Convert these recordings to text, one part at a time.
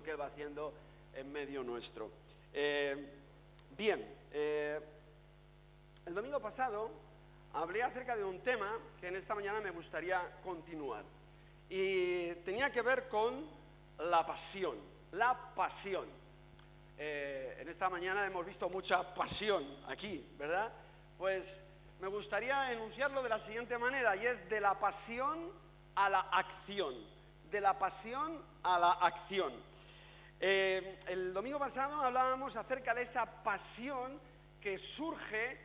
lo que Él va haciendo en medio nuestro. Bien, el domingo pasado hablé acerca de un tema que en esta mañana me gustaría continuar. Y tenía que ver con la pasión, la pasión. En esta mañana hemos visto mucha pasión aquí, ¿verdad? Pues me gustaría enunciarlo de la siguiente manera, y es de la pasión a la acción, de la pasión a la acción. El domingo pasado hablábamos acerca de esa pasión que surge,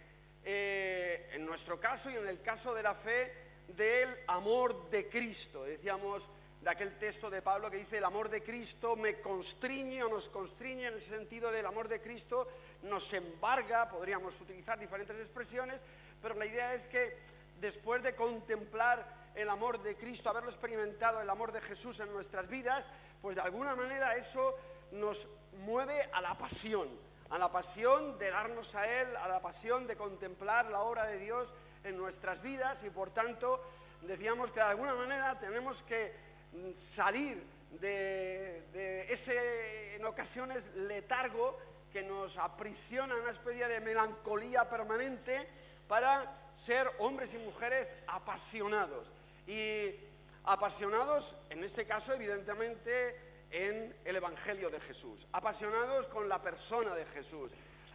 en nuestro caso y en el caso de la fe, del amor de Cristo. Decíamos de aquel texto de Pablo que dice: el amor de Cristo me constriñe o nos constriñe, en el sentido del amor de Cristo nos embarga. Podríamos utilizar diferentes expresiones, pero la idea es que después de contemplar el amor de Cristo, haberlo experimentado, el amor de Jesús en nuestras vidas, pues de alguna manera eso nos mueve a la pasión de darnos a Él, a la pasión de contemplar la obra de Dios en nuestras vidas. Y por tanto decíamos que de alguna manera tenemos que salir de ese, en ocasiones, letargo que nos aprisiona en una especie de melancolía permanente, para ser hombres y mujeres apasionados. Y apasionados, en este caso, evidentemente, en el Evangelio de Jesús, apasionados con la persona de Jesús,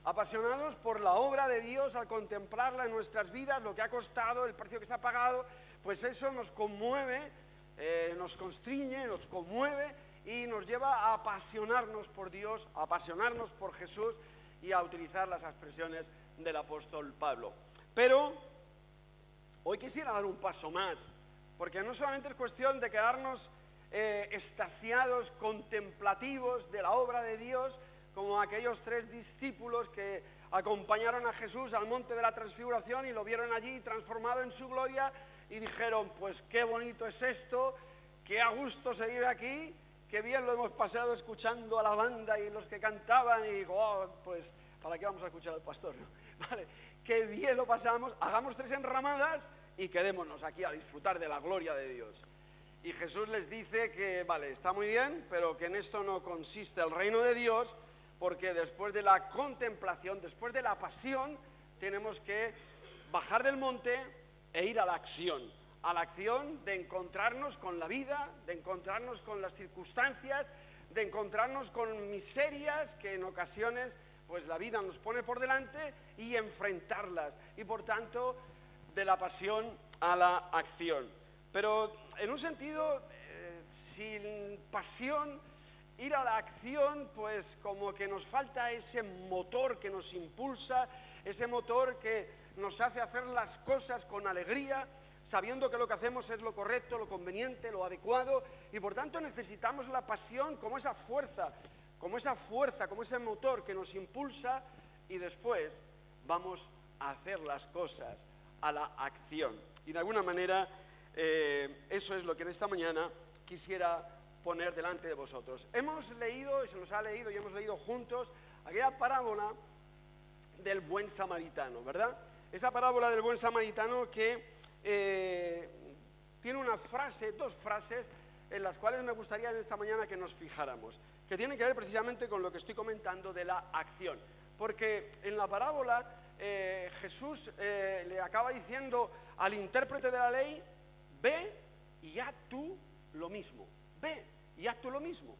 apasionados por la obra de Dios al contemplarla en nuestras vidas, lo que ha costado, el precio que se ha pagado. Pues eso nos conmueve, nos constriñe, nos conmueve y nos lleva a apasionarnos por Dios, a apasionarnos por Jesús y a utilizar las expresiones del apóstol Pablo. Pero hoy quisiera dar un paso más, porque no solamente es cuestión de quedarnos extasiados, contemplativos de la obra de Dios, como aquellos 3 discípulos que acompañaron a Jesús al monte de la transfiguración y lo vieron allí transformado en su gloria y dijeron: pues qué bonito es esto, qué a gusto se vive aquí, qué bien lo hemos pasado escuchando a la banda y los que cantaban, y digo: oh, pues ¿para qué vamos a escuchar al pastor? Vale, qué bien lo pasamos, hagamos 3 enramadas y quedémonos aquí a disfrutar de la gloria de Dios. Y Jesús les dice que, vale, está muy bien, pero que en esto no consiste el reino de Dios, porque después de la contemplación, después de la pasión, tenemos que bajar del monte e ir a la acción de encontrarnos con la vida, de encontrarnos con las circunstancias, de encontrarnos con miserias que en ocasiones pues la vida nos pone por delante, y enfrentarlas. Y por tanto, de la pasión a la acción. Pero en un sentido, sin pasión, ir a la acción, pues como que nos falta ese motor que nos impulsa, ese motor que nos hace hacer las cosas con alegría, sabiendo que lo que hacemos es lo correcto, lo conveniente, lo adecuado, y por tanto necesitamos la pasión como esa fuerza, como ese motor que nos impulsa, y después vamos a hacer las cosas a la acción. Y de alguna manera eso es lo que en esta mañana quisiera poner delante de vosotros. Hemos leído, y se nos ha leído y hemos leído juntos, aquella parábola del buen samaritano, ¿verdad? Esa parábola del buen samaritano que tiene una frase, 2 frases, en las cuales me gustaría en esta mañana que nos fijáramos, que tienen que ver precisamente con lo que estoy comentando de la acción. Porque en la parábola Jesús le acaba diciendo al intérprete de la ley: ve y haz tú lo mismo, ve y haz tú lo mismo.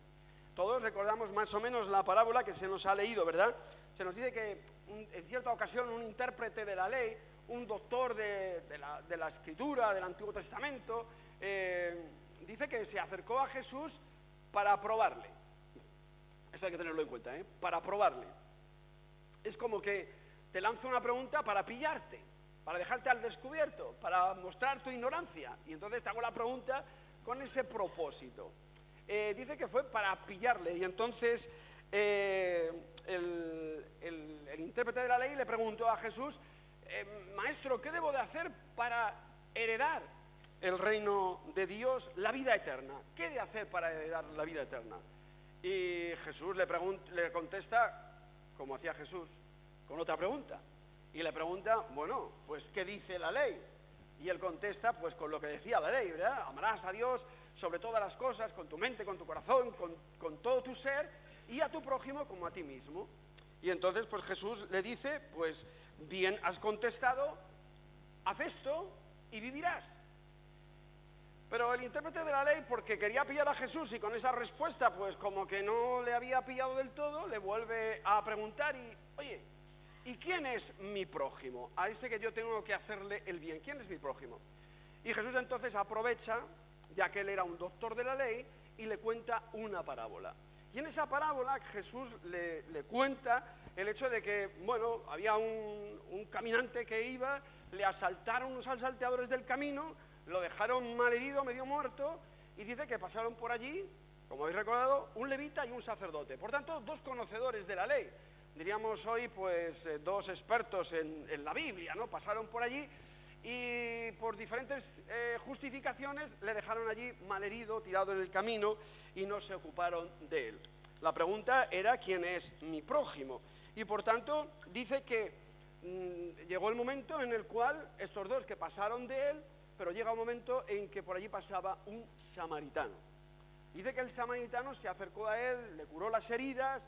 Todos recordamos más o menos la parábola que se nos ha leído, ¿verdad? Se nos dice que en cierta ocasión un intérprete de la ley, un doctor de la escritura del Antiguo Testamento, dice que se acercó a Jesús para probarle. Esto hay que tenerlo en cuenta, para probarle. Es como que te lanza una pregunta para pillarte, para dejarte al descubierto, para mostrar tu ignorancia, y entonces te hago la pregunta con ese propósito. Dice que fue para pillarle, y entonces el intérprete de la ley le preguntó a Jesús: maestro, ¿qué debo de hacer para heredar el reino de Dios, la vida eterna? ¿Qué he de hacer para heredar la vida eterna? Y Jesús le contesta, como hacía Jesús, con otra pregunta. Y le pregunta: bueno, pues ¿qué dice la ley? Y él contesta pues con lo que decía la ley, ¿verdad? Amarás a Dios sobre todas las cosas, con tu mente, con tu corazón, con todo tu ser, y a tu prójimo como a ti mismo. Y entonces pues Jesús le dice, pues bien has contestado, haz esto y vivirás. Pero el intérprete de la ley, porque quería pillar a Jesús y con esa respuesta pues como que no le había pillado del todo, le vuelve a preguntar y, oye, ¿y quién es mi prójimo? A ese que yo tengo que hacerle el bien, ¿quién es mi prójimo? Y Jesús entonces aprovecha, ya que él era un doctor de la ley, y le cuenta una parábola. Y en esa parábola Jesús le cuenta el hecho de que, bueno, había un caminante que iba, le asaltaron unos asalteadores del camino, lo dejaron malherido, medio muerto, y dice que pasaron por allí, como habéis recordado, un levita y un sacerdote. Por tanto, dos conocedores de la ley. Diríamos hoy, pues, dos expertos en la Biblia, ¿no? Pasaron por allí y por diferentes justificaciones le dejaron allí malherido, tirado en el camino, y no se ocuparon de él. La pregunta era ¿quién es mi prójimo? Y por tanto dice que llegó el momento en el cual estos dos que pasaron de él, pero llega un momento en que por allí pasaba un samaritano. Dice que el samaritano se acercó a él, le curó las heridas,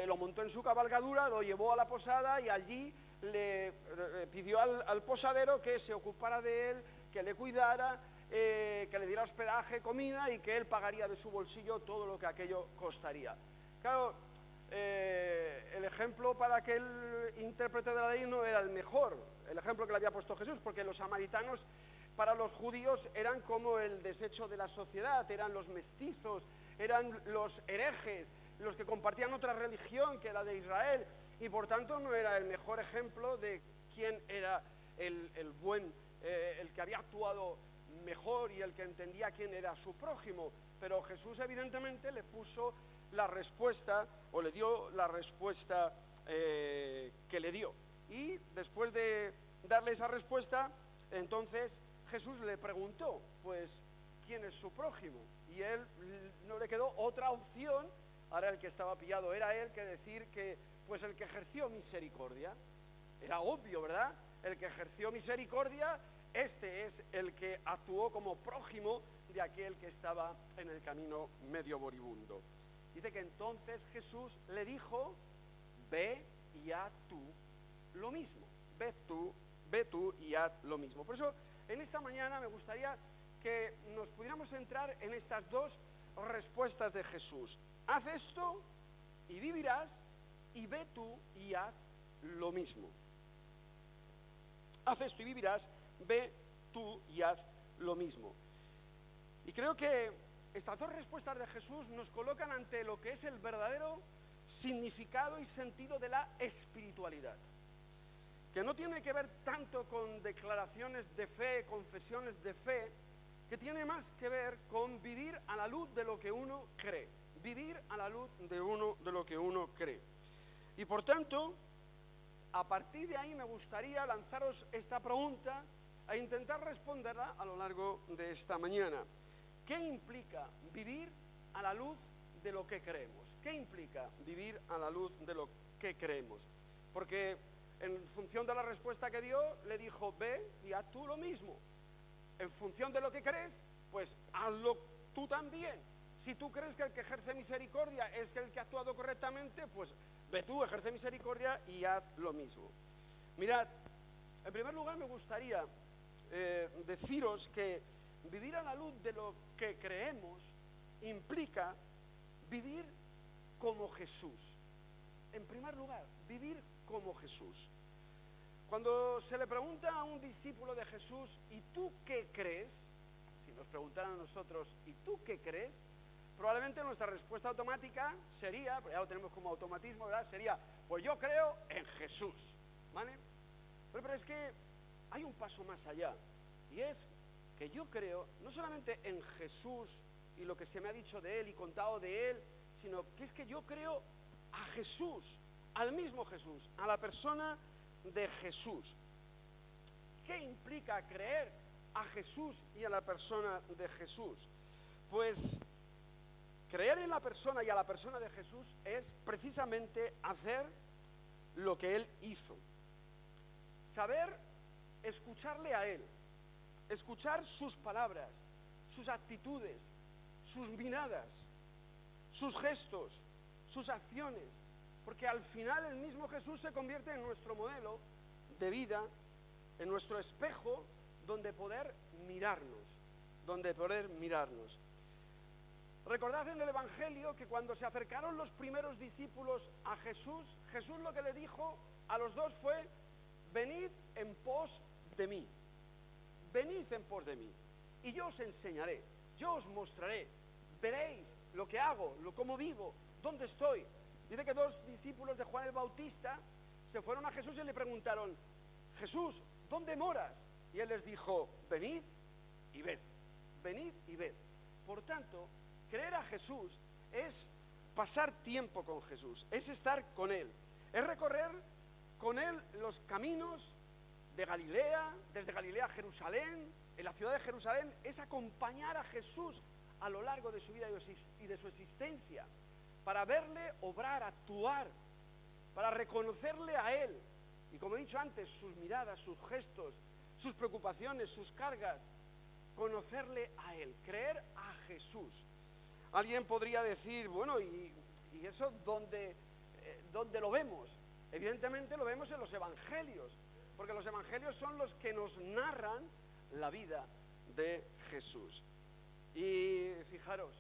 lo montó en su cabalgadura, lo llevó a la posada y allí le pidió al posadero que se ocupara de él, que le cuidara, que le diera hospedaje, comida y que él pagaría de su bolsillo todo lo que aquello costaría. Claro, el ejemplo para aquel intérprete de la ley no era el mejor, el ejemplo que le había puesto Jesús, porque los samaritanos para los judíos eran como el desecho de la sociedad, eran los mestizos, eran los herejes, los que compartían otra religión que la de Israel, y por tanto no era el mejor ejemplo de quién era el buen, el que había actuado mejor y el que entendía quién era su prójimo. Pero Jesús evidentemente le puso la respuesta, o le dio la respuesta que le dio. Y después de darle esa respuesta, entonces Jesús le preguntó, pues, ¿quién es su prójimo? Y él no le quedó otra opción, ahora el que estaba pillado era él, que decir que, pues, el que ejerció misericordia. Era obvio, ¿verdad? El que ejerció misericordia, este es el que actuó como prójimo de aquel que estaba en el camino medio moribundo. Dice que entonces Jesús le dijo, ve y haz tú lo mismo. Ve tú y haz lo mismo. Por eso, en esta mañana me gustaría que nos pudiéramos centrar en estas dos respuestas de Jesús. Haz esto y vivirás, y ve tú y haz lo mismo. Haz esto y vivirás, ve tú y haz lo mismo. Y creo que estas dos respuestas de Jesús nos colocan ante lo que es el verdadero significado y sentido de la espiritualidad, que no tiene que ver tanto con declaraciones de fe, confesiones de fe, que tiene más que ver con vivir a la luz de lo que uno cree, vivir a la luz de lo que uno cree. Y por tanto, a partir de ahí me gustaría lanzaros esta pregunta e intentar responderla a lo largo de esta mañana. ¿Qué implica vivir a la luz de lo que creemos? ¿Qué implica vivir a la luz de lo que creemos? Porque en función de la respuesta que dio, le dijo, ve y haz tú lo mismo. En función de lo que crees, pues hazlo tú también. Si tú crees que el que ejerce misericordia es el que ha actuado correctamente, pues ve tú, ejerce misericordia y haz lo mismo. Mirad, en primer lugar me gustaría deciros que vivir a la luz de lo que creemos implica vivir como Jesús. En primer lugar, vivir como Jesús. Cuando se le pregunta a un discípulo de Jesús, ¿y tú qué crees? Si nos preguntaran a nosotros, ¿y tú qué crees? Probablemente nuestra respuesta automática sería, ya lo tenemos como automatismo, ¿verdad? Sería, pues yo creo en Jesús, ¿vale? Pero es que hay un paso más allá, y es que yo creo no solamente en Jesús y lo que se me ha dicho de Él y contado de Él, sino que es que yo creo a Jesús, al mismo Jesús, a la persona de Jesús. ¿Qué implica creer a Jesús y a la persona de Jesús? Pues creer en la persona y a la persona de Jesús es precisamente hacer lo que Él hizo. Saber escucharle a Él, escuchar sus palabras, sus actitudes, sus miradas, sus gestos, sus acciones, porque al final el mismo Jesús se convierte en nuestro modelo de vida, en nuestro espejo donde poder mirarnos, Recordad en el Evangelio que cuando se acercaron los primeros discípulos a Jesús, Jesús lo que le dijo a los dos fue: venid en pos de mí, venid en pos de mí, y yo os enseñaré, yo os mostraré, veréis lo que hago, cómo vivo, dónde estoy. Dice que dos discípulos de Juan el Bautista se fueron a Jesús y le preguntaron: Jesús, ¿dónde moras? Y él les dijo: venid y ved, venid y ved. Por tanto, creer a Jesús es pasar tiempo con Jesús, es estar con Él, es recorrer con Él los caminos de Galilea, desde Galilea a Jerusalén, en la ciudad de Jerusalén, es acompañar a Jesús a lo largo de su vida y de su existencia, para verle obrar, actuar, para reconocerle a Él, y como he dicho antes, sus miradas, sus gestos, sus preocupaciones, sus cargas, conocerle a Él, creer a Jesús. Alguien podría decir: bueno, ¿y eso dónde lo vemos? Evidentemente lo vemos en los evangelios, porque los evangelios son los que nos narran la vida de Jesús. Y fijaros,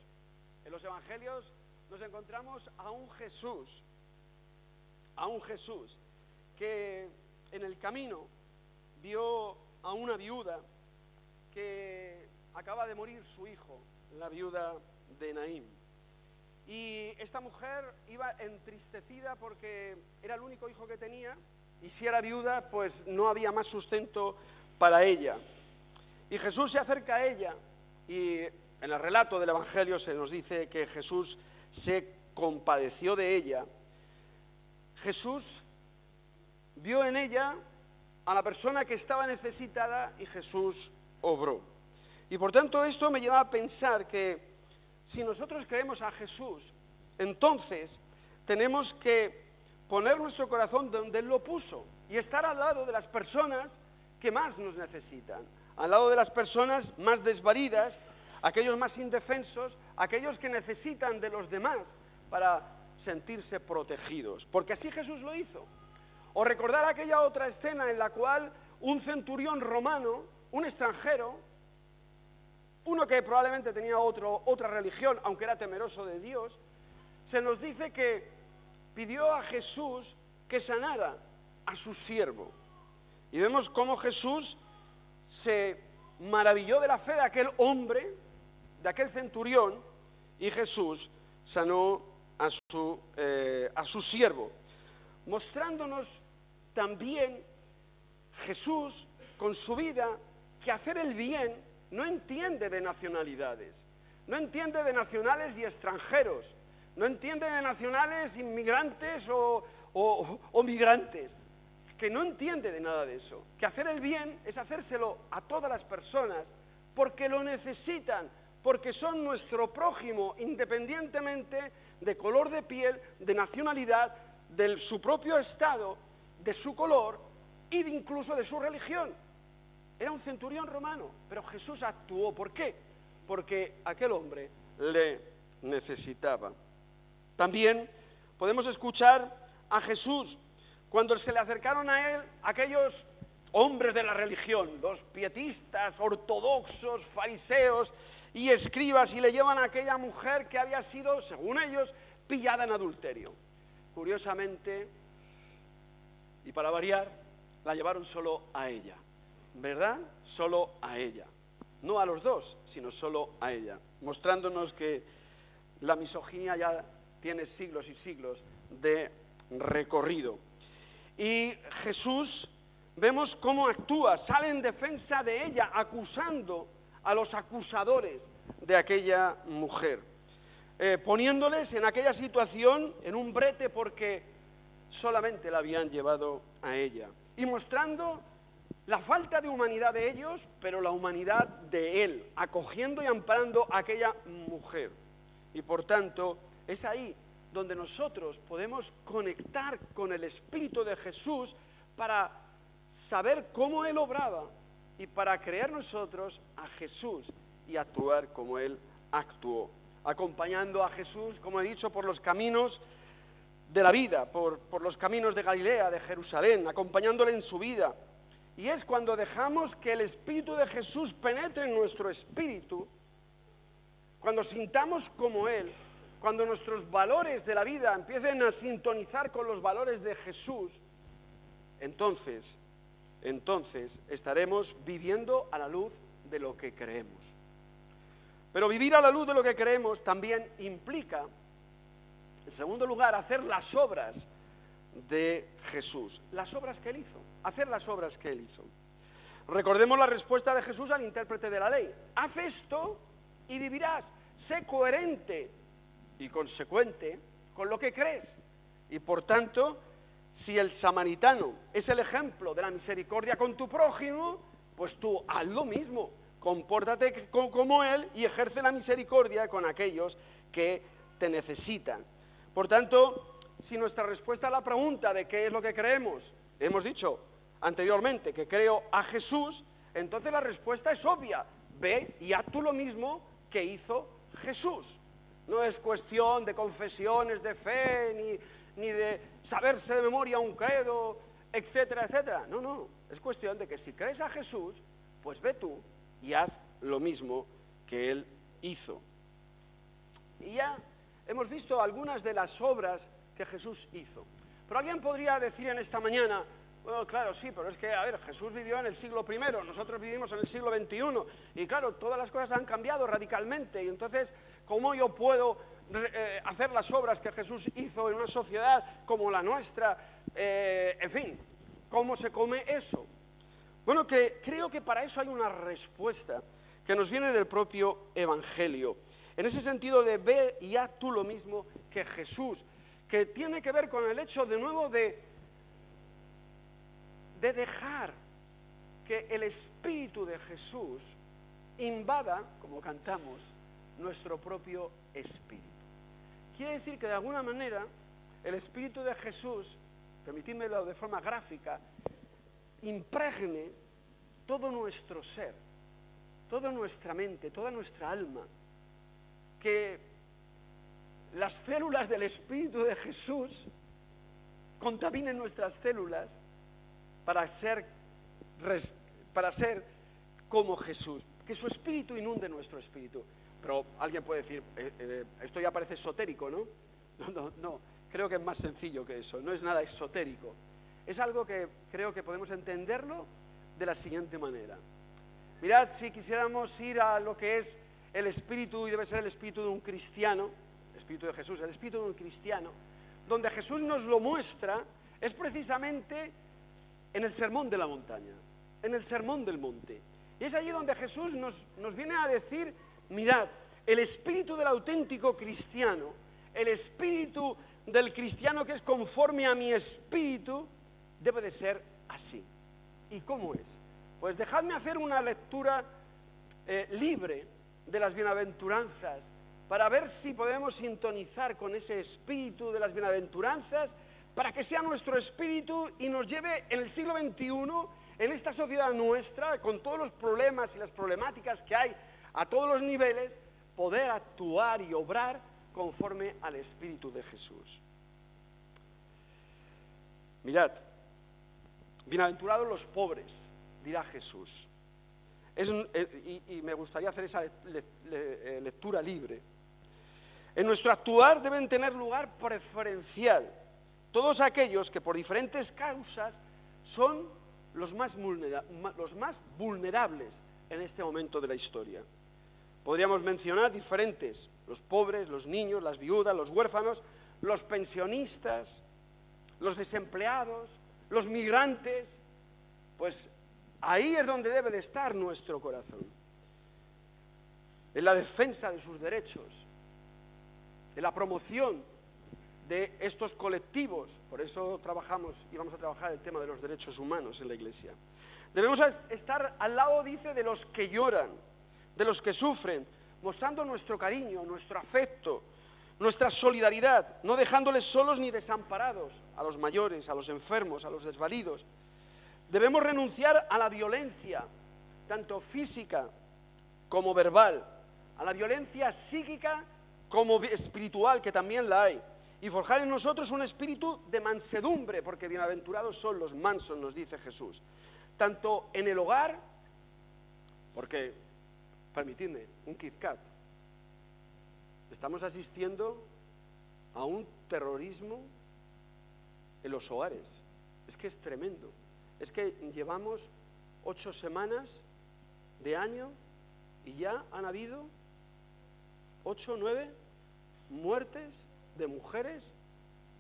en los evangelios nos encontramos a un Jesús que en el camino vio a una viuda que acaba de morir su hijo, la viuda de Naín. Y esta mujer iba entristecida porque era el único hijo que tenía, y si era viuda, pues no había más sustento para ella. Y Jesús se acerca a ella, y en el relato del Evangelio se nos dice que Jesús se compadeció de ella. Jesús vio en ella a la persona que estaba necesitada y Jesús obró. Y por tanto esto me lleva a pensar que si nosotros creemos a Jesús, entonces tenemos que poner nuestro corazón donde Él lo puso y estar al lado de las personas que más nos necesitan, al lado de las personas más desvalidas, aquellos más indefensos, aquellos que necesitan de los demás para sentirse protegidos, porque así Jesús lo hizo. O recordar aquella otra escena en la cual un centurión romano, un extranjero, uno que probablemente tenía otra religión, aunque era temeroso de Dios, se nos dice que pidió a Jesús que sanara a su siervo. Y vemos cómo Jesús se maravilló de la fe de aquel hombre, de aquel centurión, y Jesús sanó a su siervo, mostrándonos también Jesús con su vida que hacer el bien no entiende de nacionalidades, no entiende de nacionales y extranjeros, no entiende de nacionales, inmigrantes o migrantes, que no entiende de nada de eso, que hacer el bien es hacérselo a todas las personas porque lo necesitan, porque son nuestro prójimo, independientemente de color de piel, de nacionalidad, de su propio estado, de su color y incluso de su religión. Era un centurión romano, pero Jesús actuó. ¿Por qué? Porque aquel hombre le necesitaba. También podemos escuchar a Jesús cuando se le acercaron a él aquellos hombres de la religión, los pietistas, ortodoxos, fariseos y escribas, y le llevan a aquella mujer que había sido, según ellos, pillada en adulterio. Curiosamente, y para variar, la llevaron solo a ella, ¿verdad? Solo a ella. No a los dos, sino solo a ella, mostrándonos que la misoginia ya tiene siglos y siglos de recorrido. Y Jesús, vemos cómo actúa, sale en defensa de ella, acusando a los acusadores de aquella mujer, poniéndoles en aquella situación en un brete porque solamente la habían llevado a ella, y mostrando la falta de humanidad de ellos, pero la humanidad de Él, acogiendo y amparando a aquella mujer. Y por tanto, es ahí donde nosotros podemos conectar con el Espíritu de Jesús para saber cómo Él obraba y para creer nosotros a Jesús y actuar como Él actuó. acompañando a Jesús, como he dicho, por los caminos de la vida, por los caminos de Galilea, de Jerusalén, acompañándole en su vida. Y es cuando dejamos que el Espíritu de Jesús penetre en nuestro espíritu, cuando sintamos como Él, cuando nuestros valores de la vida empiecen a sintonizar con los valores de Jesús, entonces estaremos viviendo a la luz de lo que creemos. Pero vivir a la luz de lo que creemos también implica, en segundo lugar, hacer las obras de Jesús, las obras que Él hizo, hacer las obras que Él hizo. Recordemos la respuesta de Jesús al intérprete de la ley: haz esto y vivirás, sé coherente y consecuente con lo que crees. Y por tanto, si el samaritano es el ejemplo de la misericordia con tu prójimo, pues tú haz lo mismo, compórtate como él y ejerce la misericordia con aquellos que te necesitan. Por tanto, si nuestra respuesta a la pregunta de qué es lo que creemos, hemos dicho anteriormente que creo a Jesús, entonces la respuesta es obvia: ve y haz tú lo mismo que hizo Jesús. No es cuestión de confesiones de fe, ni de saberse de memoria un credo, etcétera, etcétera. No, es cuestión de que si crees a Jesús, pues ve tú y haz lo mismo que Él hizo. Y ya hemos visto algunas de las obras que Jesús hizo. Pero alguien podría decir en esta mañana: bueno, claro, sí, pero es que, a ver, Jesús vivió en el siglo I, nosotros vivimos en el siglo XXI, y claro, todas las cosas han cambiado radicalmente, y entonces, ¿cómo yo puedo hacer las obras que Jesús hizo en una sociedad como la nuestra? En fin, ¿cómo se come eso? Bueno, creo que para eso hay una respuesta que nos viene del propio Evangelio, en ese sentido de ve y haz tú lo mismo que Jesús, que tiene que ver con el hecho de nuevo de dejar que el Espíritu de Jesús invada, como cantamos, nuestro propio espíritu. Quiere decir que de alguna manera el Espíritu de Jesús, permitidmelo de forma gráfica, impregne todo nuestro ser, toda nuestra mente, toda nuestra alma, que las células del Espíritu de Jesús contaminen nuestras células para ser como Jesús, que su Espíritu inunde nuestro espíritu. Pero alguien puede decir, esto ya parece esotérico, ¿no? No, creo que es más sencillo que eso, no es nada esotérico. Es algo que creo que podemos entenderlo de la siguiente manera. Mirad, si quisiéramos ir a lo que es el espíritu, y debe ser el espíritu de un cristiano, el espíritu de Jesús, el espíritu de un cristiano, donde Jesús nos lo muestra, es precisamente en el sermón de la montaña, en el sermón del monte. Y es allí donde Jesús nos viene a decir: mirad, el espíritu del auténtico cristiano, el espíritu del cristiano que es conforme a mi espíritu, debe de ser así. ¿Y cómo es? Pues dejadme hacer una lectura libre de las bienaventuranzas, para ver si podemos sintonizar con ese espíritu de las bienaventuranzas, para que sea nuestro espíritu y nos lleve en el siglo XXI, en esta sociedad nuestra, con todos los problemas y las problemáticas que hay a todos los niveles, poder actuar y obrar conforme al Espíritu de Jesús. Mirad, bienaventurados los pobres, dirá Jesús. Y me gustaría hacer esa lectura libre. En nuestro actuar deben tener lugar preferencial todos aquellos que por diferentes causas son los más vulnerables en este momento de la historia. Podríamos mencionar diferentes: los pobres, los niños, las viudas, los huérfanos, los pensionistas, los desempleados, los migrantes. Pues ahí es donde debe de estar nuestro corazón, en la defensa de sus derechos, en la promoción de estos colectivos. Por eso trabajamos y vamos a trabajar el tema de los derechos humanos en la Iglesia. Debemos estar al lado, dice, de los que lloran, de los que sufren, mostrando nuestro cariño, nuestro afecto, nuestra solidaridad, no dejándoles solos ni desamparados, a los mayores, a los enfermos, a los desvalidos. Debemos renunciar a la violencia, tanto física como verbal, a la violencia psíquica como espiritual, que también la hay. Y forjar en nosotros un espíritu de mansedumbre, porque bienaventurados son los mansos, nos dice Jesús. Tanto en el hogar, porque, permitidme, un Kit Kat, estamos asistiendo a un terrorismo en los hogares. Es que es tremendo. Es que llevamos 8 semanas de año y ya han habido 8 o 9 muertes de mujeres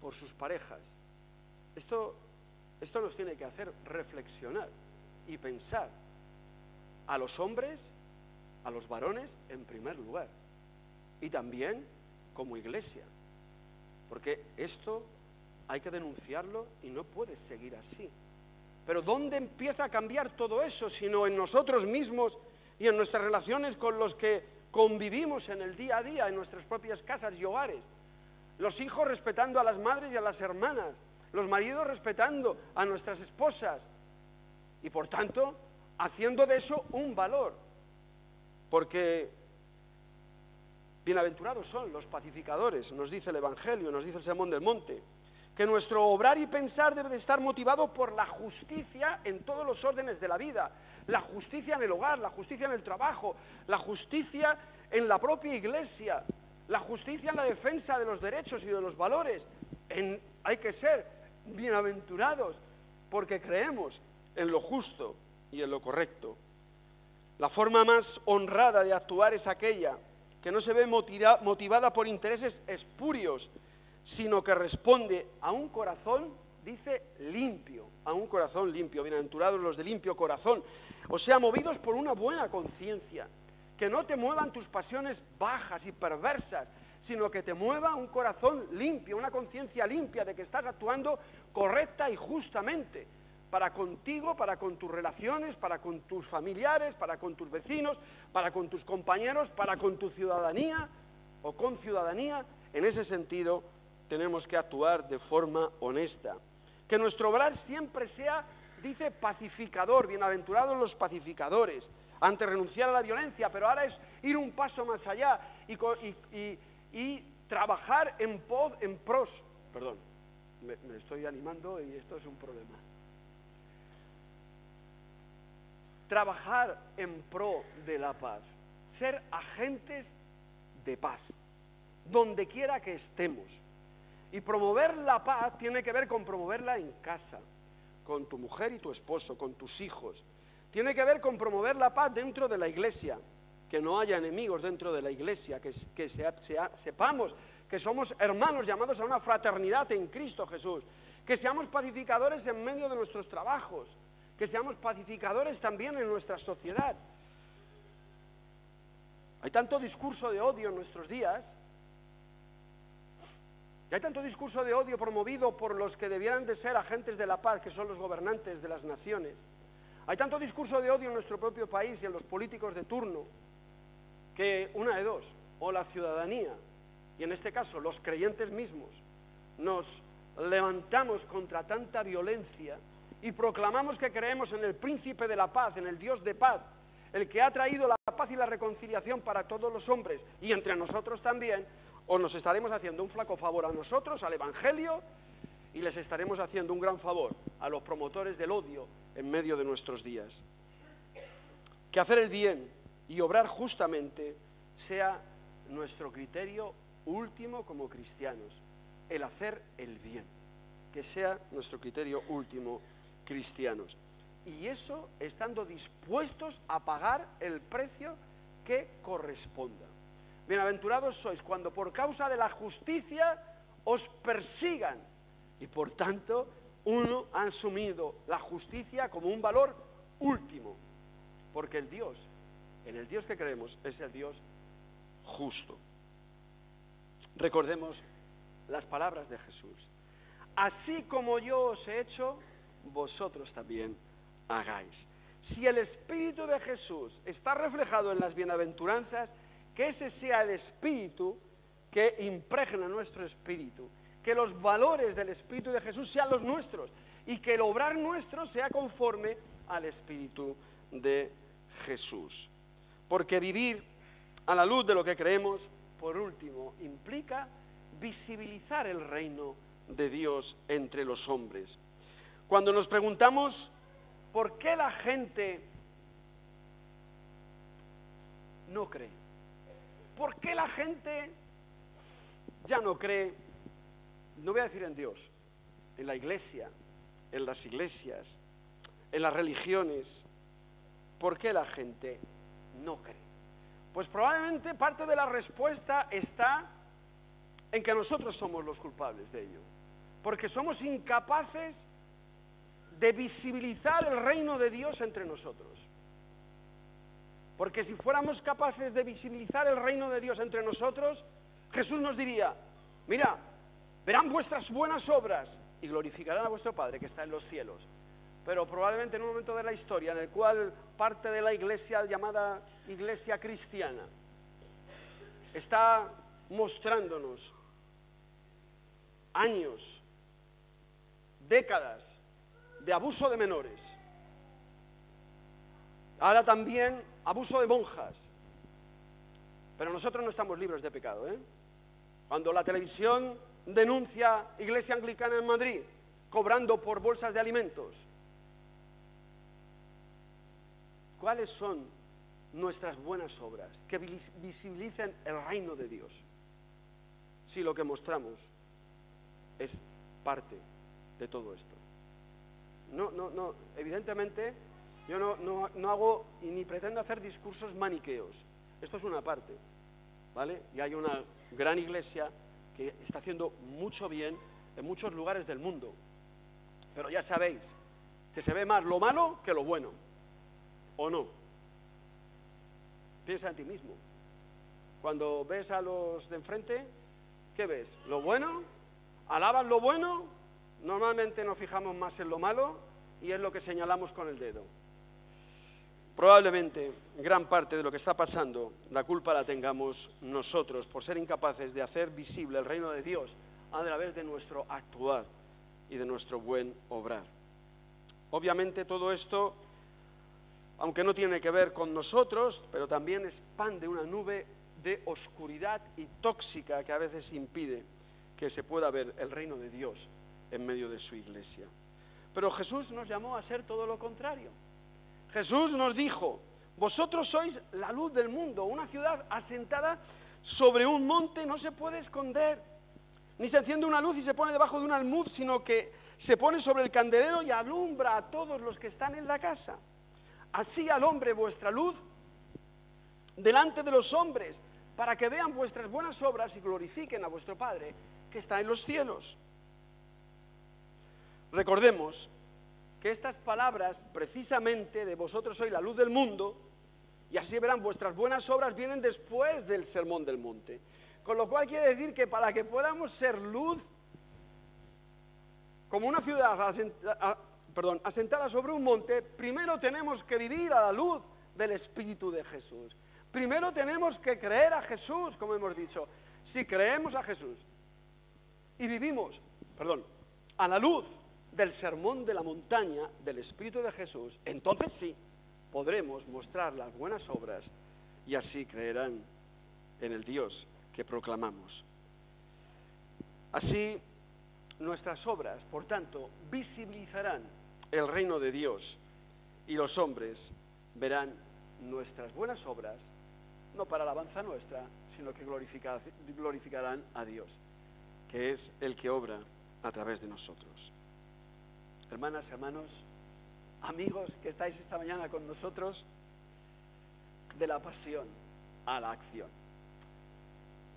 por sus parejas. Esto nos tiene que hacer reflexionar y pensar a los hombres, a los varones en primer lugar, y también como iglesia, porque esto hay que denunciarlo y no puede seguir así. Pero ¿dónde empieza a cambiar todo eso? Sino en nosotros mismos y en nuestras relaciones con los que convivimos en el día a día, en nuestras propias casas y hogares. Los hijos respetando a las madres y a las hermanas, los maridos respetando a nuestras esposas, y por tanto, haciendo de eso un valor, porque bienaventurados son los pacificadores, nos dice el Evangelio, nos dice el Sermón del Monte, que nuestro obrar y pensar debe de estar motivado por la justicia en todos los órdenes de la vida, la justicia en el hogar, la justicia en el trabajo, la justicia en la propia iglesia, la justicia en la defensa de los derechos y de los valores. Hay que ser bienaventurados porque creemos en lo justo y en lo correcto. La forma más honrada de actuar es aquella que no se ve motivada por intereses espurios, sino que responde a un corazón, dice, limpio, a un corazón limpio. Bienaventurados los de limpio corazón, o sea, movidos por una buena conciencia, que no te muevan tus pasiones bajas y perversas, sino que te mueva un corazón limpio, una conciencia limpia de que estás actuando correcta y justamente para contigo, para con tus relaciones, para con tus familiares, para con tus vecinos, para con tus compañeros, para con tu ciudadanía o con ciudadanía. En ese sentido tenemos que actuar de forma honesta. Que nuestro obrar siempre sea, dice, pacificador, bienaventurados los pacificadores, ante renunciar a la violencia, pero ahora es ir un paso más allá y trabajar en pros, perdón, me estoy animando y esto es un problema. Trabajar en pro de la paz, ser agentes de paz, donde quiera que estemos. Y promover la paz tiene que ver con promoverla en casa, con tu mujer y tu esposo, con tus hijos. Tiene que ver con promover la paz dentro de la iglesia, que no haya enemigos dentro de la iglesia, que sepamos que somos hermanos llamados a una fraternidad en Cristo Jesús, que seamos pacificadores en medio de nuestros trabajos, que seamos pacificadores también en nuestra sociedad. Hay tanto discurso de odio en nuestros días, y hay tanto discurso de odio promovido por los que debieran de ser agentes de la paz, que son los gobernantes de las naciones. Hay tanto discurso de odio en nuestro propio país y en los políticos de turno, que una de dos, o la ciudadanía, y en este caso los creyentes mismos, nos levantamos contra tanta violencia y proclamamos que creemos en el príncipe de la paz, en el Dios de paz, el que ha traído la paz y la reconciliación para todos los hombres y entre nosotros también, o nos estaremos haciendo un flaco favor a nosotros, al Evangelio, y les estaremos haciendo un gran favor a los promotores del odio en medio de nuestros días. Que hacer el bien y obrar justamente sea nuestro criterio último como cristianos, el hacer el bien, que sea nuestro criterio último cristianos. Y eso estando dispuestos a pagar el precio que corresponda. Bienaventurados sois cuando por causa de la justicia os persigan, y por tanto uno ha asumido la justicia como un valor último, porque en el Dios que creemos es el Dios justo. Recordemos las palabras de Jesús: así como yo os he hecho, vosotros también hagáis. Si el Espíritu de Jesús está reflejado en las bienaventuranzas, que ese sea el Espíritu que impregna nuestro espíritu, que los valores del Espíritu de Jesús sean los nuestros y que el obrar nuestro sea conforme al Espíritu de Jesús. Porque vivir a la luz de lo que creemos por último, implica visibilizar el reino de Dios entre los hombres. Cuando nos preguntamos por qué la gente no cree, por qué la gente ya no cree, no voy a decir en Dios, en la iglesia, en las iglesias, en las religiones, ¿por qué la gente no cree? Pues probablemente parte de la respuesta está en que nosotros somos los culpables de ello, porque somos incapaces de visibilizar el reino de Dios entre nosotros. Porque si fuéramos capaces de visibilizar el reino de Dios entre nosotros, Jesús nos diría, mira, verán vuestras buenas obras y glorificarán a vuestro Padre que está en los cielos. Pero probablemente en un momento de la historia en el cual parte de la iglesia llamada iglesia cristiana está mostrándonos años, décadas de abuso de menores, ahora también abuso de monjas, pero nosotros no estamos libres de pecado, ¿eh? Cuando la televisión denuncia Iglesia Anglicana en Madrid cobrando por bolsas de alimentos, ¿cuáles son nuestras buenas obras que visibilicen el reino de Dios? Si lo que mostramos es parte de todo esto. No, evidentemente yo no hago y ni pretendo hacer discursos maniqueos. Esto es una parte, ¿vale? Y hay una gran iglesia que está haciendo mucho bien en muchos lugares del mundo. Pero ya sabéis que se ve más lo malo que lo bueno, ¿o no? Piensa en ti mismo. Cuando ves a los de enfrente, ¿qué ves? ¿Lo bueno? ¿Alabas lo bueno? Normalmente nos fijamos más en lo malo y es lo que señalamos con el dedo. Probablemente gran parte de lo que está pasando, la culpa la tengamos nosotros por ser incapaces de hacer visible el reino de Dios a través de nuestro actuar y de nuestro buen obrar. Obviamente todo esto, aunque no tiene que ver con nosotros, pero también expande una nube de oscuridad y tóxica que a veces impide que se pueda ver el reino de Dios en medio de su iglesia. Pero Jesús nos llamó a ser todo lo contrario. Jesús nos dijo, vosotros sois la luz del mundo, una ciudad asentada sobre un monte no se puede esconder, ni se enciende una luz y se pone debajo de un almud, sino que se pone sobre el candelero y alumbra a todos los que están en la casa. Así alumbre vuestra luz delante de los hombres, para que vean vuestras buenas obras y glorifiquen a vuestro Padre que está en los cielos. Recordemos que estas palabras, precisamente, de vosotros sois la luz del mundo, y así verán vuestras buenas obras, vienen después del Sermón del Monte. Con lo cual quiere decir que para que podamos ser luz, como una ciudad asentada sobre un monte, primero tenemos que vivir a la luz del Espíritu de Jesús. Primero tenemos que creer a Jesús, como hemos dicho. Si creemos a Jesús y vivimos, a la luz del sermón de la montaña del Espíritu de Jesús, entonces sí, podremos mostrar las buenas obras y así creerán en el Dios que proclamamos. Así, nuestras obras, por tanto, visibilizarán el reino de Dios y los hombres verán nuestras buenas obras, no para alabanza nuestra, sino que glorificarán a Dios, que es el que obra a través de nosotros. Hermanas, hermanos, amigos que estáis esta mañana con nosotros, de la pasión a la acción.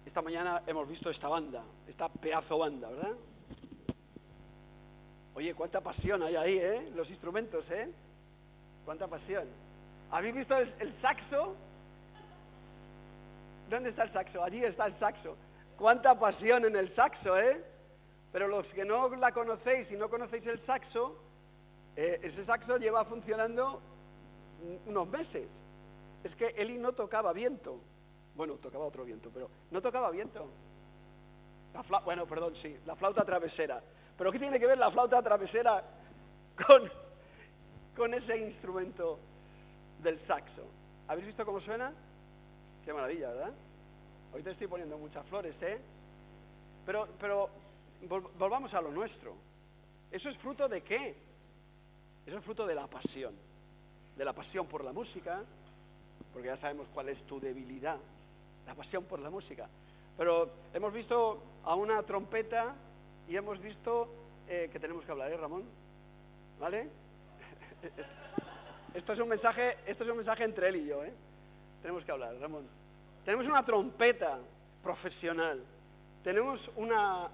Esta mañana hemos visto esta banda, esta pedazo banda, ¿verdad? Oye, cuánta pasión hay ahí, ¿eh? Los instrumentos, ¿eh? Cuánta pasión. ¿Habéis visto el saxo? ¿Dónde está el saxo? Allí está el saxo. Cuánta pasión en el saxo, ¿eh? Pero los que no la conocéis y no conocéis el saxo, ese saxo lleva funcionando unos meses. Es que Eli no tocaba viento. Bueno, tocaba otro viento, pero no tocaba viento. La flauta travesera. ¿Pero qué tiene que ver la flauta travesera con ese instrumento del saxo? ¿Habéis visto cómo suena? Qué maravilla, ¿verdad? Hoy te estoy poniendo muchas flores, ¿eh? Pero volvamos a lo nuestro. ¿Eso es fruto de qué? Eso es fruto de la pasión por la música, porque ya sabemos cuál es tu debilidad, la pasión por la música. Pero hemos visto a una trompeta y hemos visto que tenemos que hablar, ¿eh, Ramón? ¿Vale? Esto es un mensaje entre él y yo, ¿eh? Tenemos que hablar, Ramón. Tenemos una trompeta profesional. Tenemos una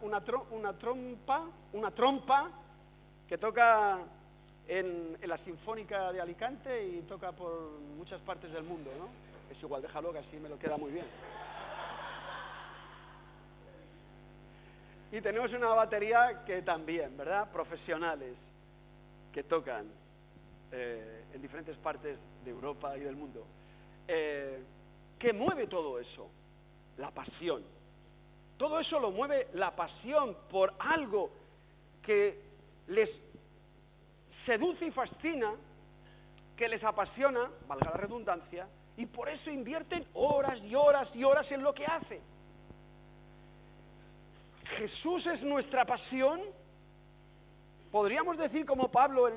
trompa que toca en la Sinfónica de Alicante y toca por muchas partes del mundo, ¿no? Es igual, déjalo que así me lo queda muy bien. Y tenemos una batería que también, ¿verdad? Profesionales que tocan en diferentes partes de Europa y del mundo. ¿Qué mueve todo eso? La pasión. Todo eso lo mueve la pasión por algo que les seduce y fascina, que les apasiona, valga la redundancia, y por eso invierten horas y horas y horas en lo que hacen. Jesús es nuestra pasión. Podríamos decir como Pablo,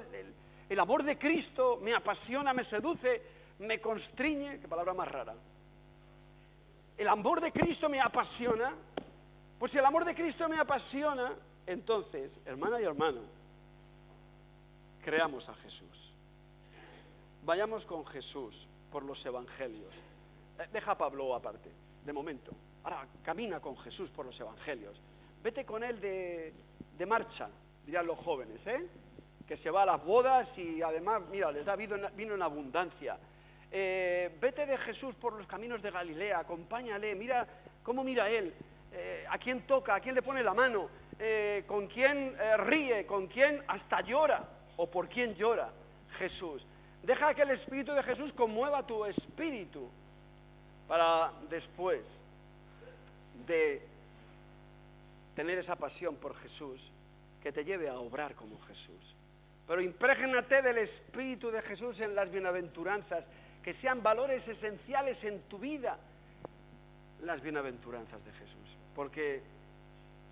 el amor de Cristo me apasiona, me seduce, me constriñe, qué palabra más rara. El amor de Cristo me apasiona. Pues si el amor de Cristo me apasiona, entonces, hermana y hermano, creamos a Jesús. Vayamos con Jesús por los evangelios. Deja a Pablo aparte, de momento. Ahora, camina con Jesús por los evangelios. Vete con él de marcha, dirán los jóvenes, ¿eh? Que se va a las bodas y además, mira, les da vino en abundancia. Vete de Jesús por los caminos de Galilea, acompáñale, mira cómo mira él, a quién toca, a quién le pone la mano, con quién ríe, con quién hasta llora, o por quién llora Jesús. Deja que el Espíritu de Jesús conmueva tu espíritu para después de tener esa pasión por Jesús que te lleve a obrar como Jesús. Pero imprégnate del Espíritu de Jesús en las bienaventuranzas, que sean valores esenciales en tu vida, las bienaventuranzas de Jesús. Porque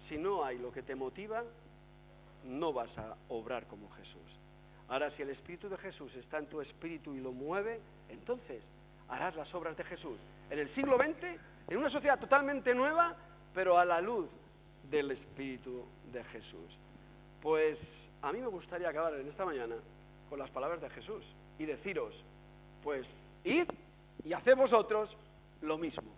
si no hay lo que te motiva, no vas a obrar como Jesús. Ahora, si el Espíritu de Jesús está en tu espíritu y lo mueve, entonces harás las obras de Jesús. En el siglo XX, en una sociedad totalmente nueva, pero a la luz del Espíritu de Jesús. Pues a mí me gustaría acabar en esta mañana con las palabras de Jesús y deciros, pues id y haced vosotros lo mismo.